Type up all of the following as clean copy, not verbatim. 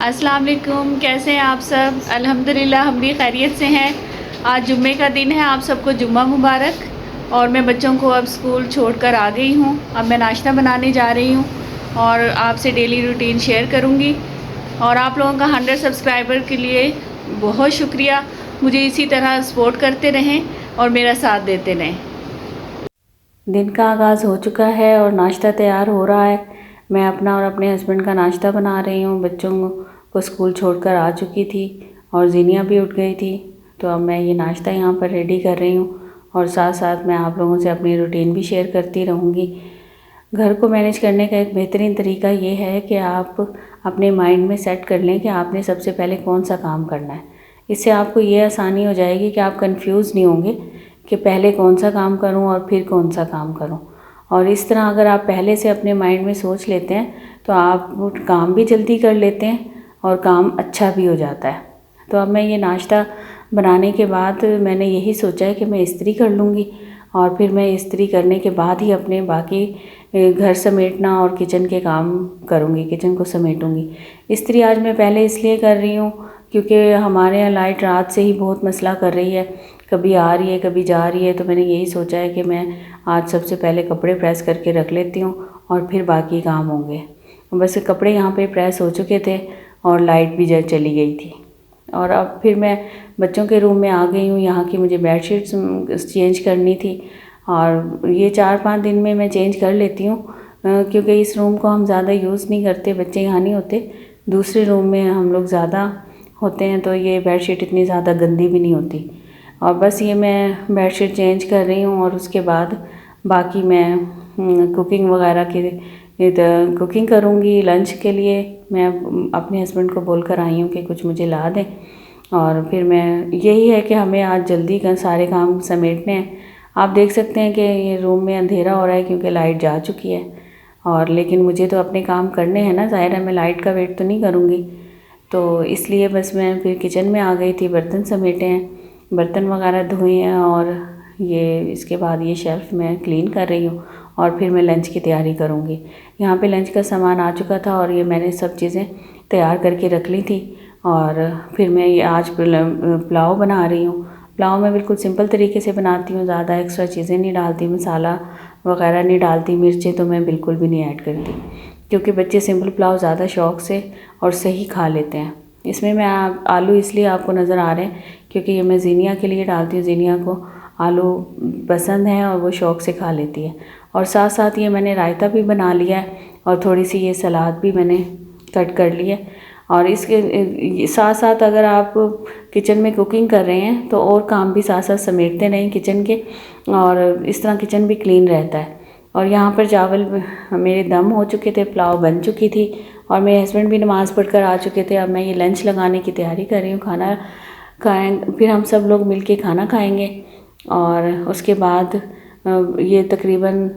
अस्सलाम वालेकुम, कैसे हैं आप सब। अल्हम्दुलिल्लाह हम भी खैरियत से हैं। आज जुम्मे का दिन है, आप सबको जुम्मा मुबारक। और मैं बच्चों को अब स्कूल छोड़कर आ गई हूँ। अब मैं नाश्ता बनाने जा रही हूँ और आपसे डेली रूटीन शेयर करूँगी। और आप लोगों का 100 सब्सक्राइबर के लिए बहुत शुक्रिया। मुझे इसी तरह सपोर्ट करते रहें और मेरा साथ देते रहें। दिन का आगाज़ हो चुका है और नाश्ता तैयार हो रहा है। मैं अपना और अपने हस्बैंड का नाश्ता बना रही हूँ। बच्चों को स्कूल छोड़कर आ चुकी थी और ज़ीनिया भी उठ गई थी, तो अब मैं ये नाश्ता यहाँ पर रेडी कर रही हूँ और साथ साथ मैं आप लोगों से अपनी रूटीन भी शेयर करती रहूँगी। घर को मैनेज करने का एक बेहतरीन तरीका ये है कि आप अपने माइंड में सेट कर लें कि आपने सबसे पहले कौन सा काम करना है। इससे आपको ये आसानी हो जाएगी कि आप कंफ्यूज नहीं होंगे कि पहले कौन सा काम करूं और फिर कौन सा काम करूं। और इस तरह अगर आप पहले से अपने माइंड में सोच लेते हैं तो आप काम भी जल्दी कर लेते हैं और काम अच्छा भी हो जाता है। तो अब मैं ये नाश्ता बनाने के बाद मैंने यही सोचा है कि मैं इस्त्री कर लूँगी और फिर मैं इस्त्री करने के बाद ही अपने बाकी घर समेटना और किचन के काम करूँगी, किचन को समेटूँगी। इस्त्री आज मैं पहले इसलिए कर रही हूँ क्योंकि हमारे यहाँ लाइट रात से ही बहुत मसला कर रही है, कभी आ रही है कभी जा रही है। तो मैंने यही सोचा है कि मैं आज सबसे पहले कपड़े प्रेस करके रख लेती हूँ और फिर बाकी काम होंगे। बस कपड़े यहाँ पे प्रेस हो चुके थे और लाइट भी चली गई थी। और अब फिर मैं बच्चों के रूम में आ गई हूँ। यहाँ की मुझे बेडशीट्स चेंज करनी थी और ये 4-5 दिन में मैं चेंज कर लेती हूँ क्योंकि इस रूम को हम ज़्यादा यूज़ नहीं करते, बच्चे यहाँ नहीं होते, दूसरे रूम में हम लोग ज़्यादा होते हैं, तो ये बेडशीट इतनी ज़्यादा गंदी भी नहीं होती। और बस ये मैं बेडशीट चेंज कर रही हूँ और उसके बाद बाकी मैं कुकिंग वगैरह की कुकिंग करूँगी। लंच के लिए मैं अपने हस्बैंड को बोल कर आई हूँ कि कुछ मुझे ला दें और फिर मैं यही है कि हमें आज जल्दी का सारे काम समेटने हैं। आप देख सकते हैं कि ये रूम में अंधेरा हो रहा है क्योंकि लाइट जा चुकी है और लेकिन मुझे तो अपने काम करने हैं ना, ज़ाहिर है मैं लाइट का वेट तो नहीं करूँगी। तो इसलिए बस मैं फिर किचन में आ गई थी, बर्तन समेटे हैं, बर्तन वगैरह धोए हैं और ये इसके बाद ये शेल्फ़ मैं क्लीन कर रही हूँ और फिर मैं लंच की तैयारी करूँगी। यहाँ पे लंच का सामान आ चुका था और ये मैंने सब चीज़ें तैयार करके रख ली थी और फिर मैं ये आज पुलाव बना रही हूँ। पुलाव मैं बिल्कुल सिंपल तरीके से बनाती हूँ, ज़्यादा एक्स्ट्रा चीज़ें नहीं डालती, मसाला वगैरह नहीं डालती, मिर्चें तो मैं बिल्कुल भी नहीं ऐड करती क्योंकि बच्चे सिंपल पुलाव ज़्यादा शौक़ से और सही खा लेते हैं। इसमें मैं आलू इसलिए आपको नज़र आ रहे हैं क्योंकि ये मैं ज़ीनिया के लिए डालती हूँ। ज़ीनिया को आलू पसंद है और वो शौक़ से खा लेती है। और साथ साथ ये मैंने रायता भी बना लिया है और थोड़ी सी ये सलाद भी मैंने कट कर ली है। और इसके साथ साथ अगर आप किचन में कुकिंग कर रहे हैं तो और काम भी साथ साथ समेटते रहें किचन के, और इस तरह किचन भी क्लीन रहता है। और यहाँ पर चावल मेरे दम हो चुके थे, पुलाव बन चुकी थी और मेरे हस्बैंड भी नमाज़ पढ़कर आ चुके थे। अब मैं ये लंच लगाने की तैयारी कर रही हूँ, खाना खाएं, फिर हम सब लोग मिल के खाना खाएँगे। और उसके बाद ये तकरीबन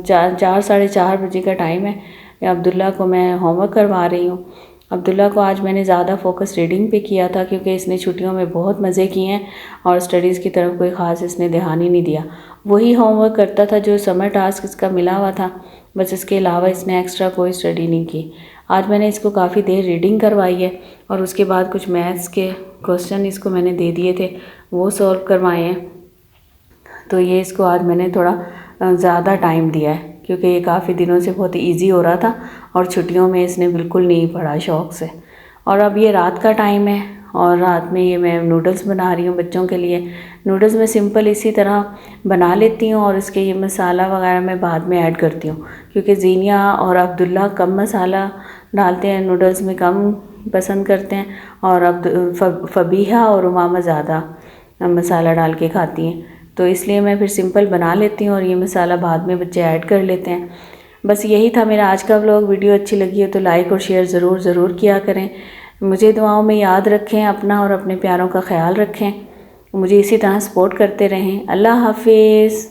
4-4:30 बजे का टाइम है। अब्दुल्ला को मैं होमवर्क करवा रही हूँ। अब्दुल्ला को आज मैंने ज़्यादा फोकस रीडिंग पे किया था क्योंकि इसने छुट्टियों में बहुत मज़े किए हैं और स्टडीज़ की तरफ कोई ख़ास इसने ध्यान ही नहीं दिया। वही होमवर्क करता था जो समर टास्क इसका मिला हुआ था, बस इसके अलावा इसने एक्स्ट्रा कोई स्टडी नहीं की। आज मैंने इसको काफ़ी देर रीडिंग करवाई है और उसके बाद कुछ मैथ्स के क्वेश्चन इसको मैंने दे दिए थे, वो सॉल्व करवाए हैं। तो ये इसको आज मैंने थोड़ा ज़्यादा टाइम दिया है क्योंकि ये काफ़ी दिनों से बहुत इजी हो रहा था और छुट्टियों में इसने बिल्कुल नहीं पढ़ा शौक़ से। और अब ये रात का टाइम है और रात में ये मैं नूडल्स बना रही हूँ बच्चों के लिए। नूडल्स मैं सिंपल इसी तरह बना लेती हूँ और इसके ये मसाला वगैरह मैं बाद में ऐड करती हूँ क्योंकि ज़ीनिया और अब्दुल्ला कम मसाला डालते हैं, नूडल्स में कम पसंद करते हैं और अब फ़बीहा और उमामा ज़्यादा मसाला डाल के खाती हैं। तो इसलिए मैं फिर सिंपल बना लेती हूँ और ये मसाला बाद में बच्चे ऐड कर लेते हैं। बस यही था मेरा आज का व्लॉग। वीडियो अच्छी लगी हो तो लाइक और शेयर ज़रूर किया करें। मुझे दुआओं में याद रखें, अपना और अपने प्यारों का ख्याल रखें, मुझे इसी तरह सपोर्ट करते रहें। अल्लाह हाफिज़।